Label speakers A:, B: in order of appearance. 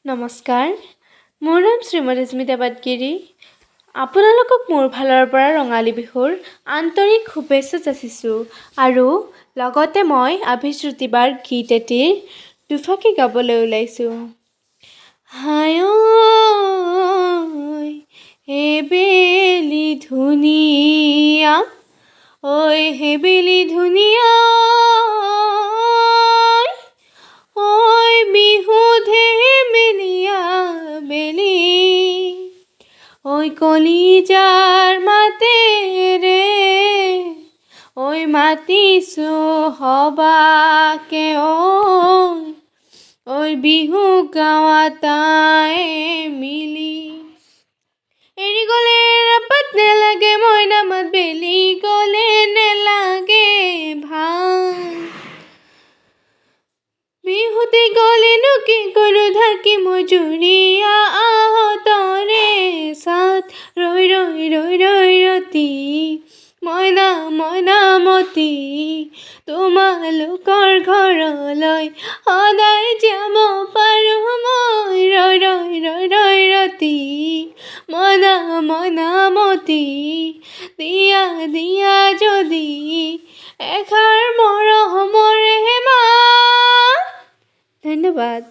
A: নমস্কাৰ, মোৰ নাম শ্ৰীমতী স্মিতা পাটগিৰি। আপোনালোকক মোৰ ফালৰ পৰা ৰঙালী বিহুৰ আন্তৰিক শুভেচ্ছা যাচিছোঁ আৰু লগতে মই আভিশ্ৰুতিবাৰ গীত এটিৰ দুফাকি গাবলৈ ওলাইছোঁ। হায় ঐ হেবেলি ধুনীয়া, ঐ হেবেলি ধুনীয়া, ঐ বিহু ধেমেলীয়া বেলি, ঐ কলিজাৰ মাতেৰে, ঐ মাতিছোঁ সবাকে, ঐ বিহু গাৱা তাই মিলি। এৰি গ'লে ৰাপাত নেলাগে মইনা মাত, বেলি গ'লে নেলাগে ভাত। বিহুতে গ'লেনো কি কৰোঁ ঢাকি মই জুৰীয়া আহঁতৰে ছাত। ৰৈ ৰৈ ৰৈ ৰৈ ৰতি মইনা মইনামতী, তোমালোকৰ ঘৰলৈ সদায় যাব পাৰোঁ মই। ৰৈ ৰৈ ৰৈ ৰৈ ৰতি মইনা মইনামতী, দিয়া দিয়া যদি এষাৰ মৰমৰে মাত। ধন্যবাদ।